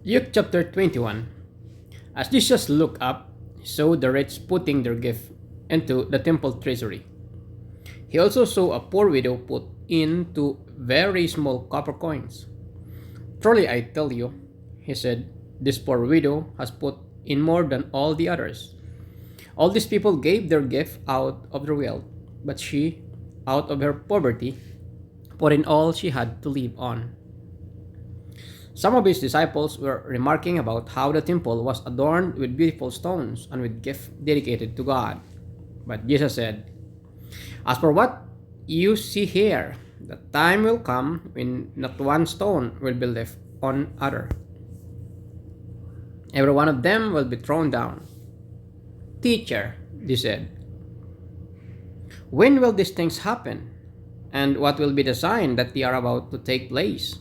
Luke chapter 21. As Jesus looked up, he saw the rich putting their gift into the temple treasury. He also saw a poor widow put in two very small copper coins. Truly, I tell you, he said, this poor widow has put in more than all the others. All these people gave their gift out of their wealth, but she, out of her poverty, put in all she had to live on. Some of his disciples were remarking about how the temple was adorned with beautiful stones and with gifts dedicated to God. But Jesus said, as for what you see here, the time will come when not one stone will be left on other. Every one of them will be thrown down. Teacher, they said, when will these things happen? And what will be the sign that they are about to take place?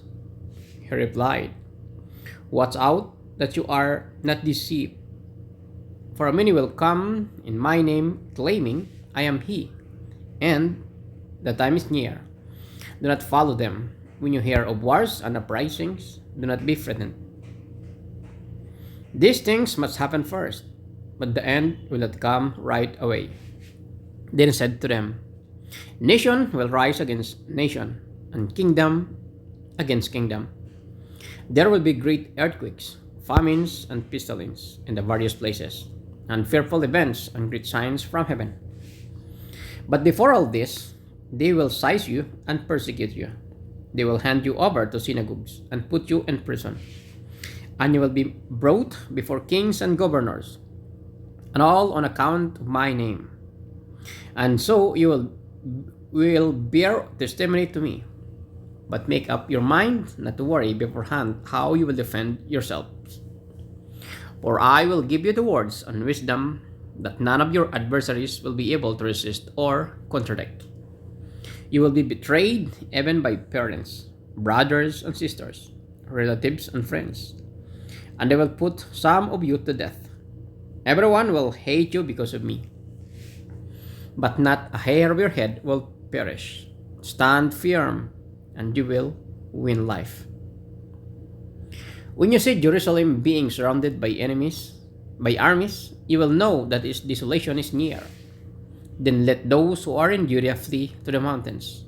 He replied, watch out that you are not deceived. For many will come in my name, claiming, I am he, and the time is near. Do not follow them. When you hear of wars and uprisings, do not be frightened. These things must happen first, but the end will not come right away. Then he said to them, nation will rise against nation, and kingdom against kingdom. There will be great earthquakes, famines, and pestilence in the various places, and fearful events and great signs from heaven. But before all this, they will seize you and persecute you. They will hand you over to synagogues and put you in prison. And you will be brought before kings and governors, and all on account of my name. And so you will bear testimony to me. But make up your mind not to worry beforehand how you will defend yourselves. For I will give you the words and wisdom that none of your adversaries will be able to resist or contradict. You will be betrayed even by parents, brothers and sisters, relatives and friends, and they will put some of you to death. Everyone will hate you because of me, but not a hair of your head will perish. Stand firm, and you will win life. When you see Jerusalem being surrounded by armies, you will know that its desolation is near. Then let those who are in Judea flee to the mountains.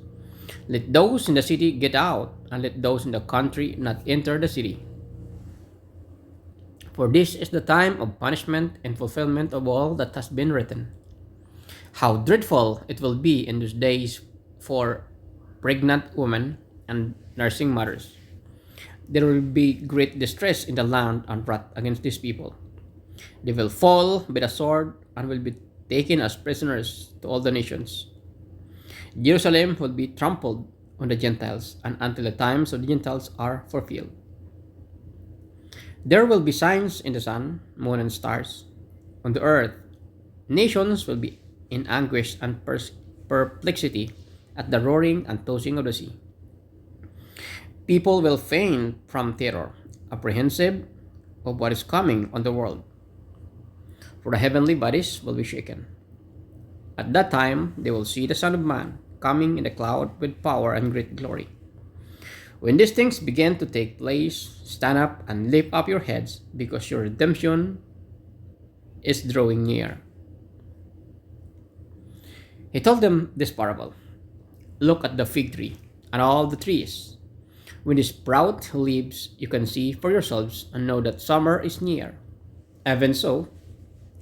Let those in the city get out, and let those in the country not enter the city. For this is the time of punishment and fulfillment of all that has been written. How dreadful it will be in those days for pregnant women and nursing mothers. There will be great distress in the land and wrath against these people. They will fall by the sword and will be taken as prisoners to all the nations. Jerusalem will be trampled on the Gentiles, and until the times of the Gentiles are fulfilled. There will be signs in the sun, moon, and stars. On the earth, nations will be in anguish and perplexity at the roaring and tossing of the sea. People will faint from terror, apprehensive of what is coming on the world, for the heavenly bodies will be shaken. At that time, they will see the Son of Man coming in a cloud with power and great glory. When these things begin to take place, stand up and lift up your heads, because your redemption is drawing near. He told them this parable. Look at the fig tree and all the trees. When they sprout leaves, you can see for yourselves and know that summer is near. Even so,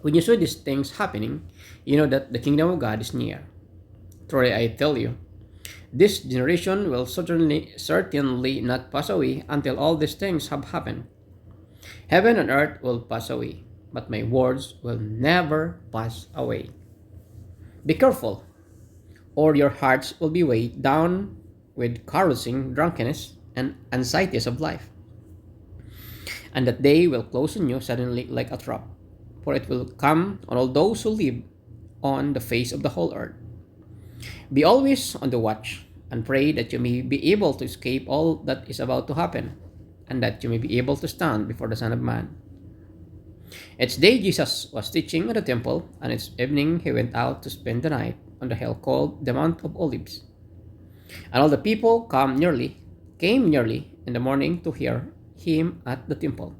when you see these things happening, you know that the kingdom of God is near. Truly I tell you, this generation will certainly not pass away until all these things have happened. Heaven and earth will pass away, but my words will never pass away. Be careful, or your hearts will be weighed down with carousing, drunkenness, and anxieties of life, and that day will close on you suddenly like a trap, for it will come on all those who live on the face of the whole earth. Be always on the watch, and pray that you may be able to escape all that is about to happen, and that you may be able to stand before the Son of Man. Each day Jesus was teaching at the temple, and each evening he went out to spend the night on the hill called the Mount of Olives. And all the people came nearly in the morning to hear him at the temple.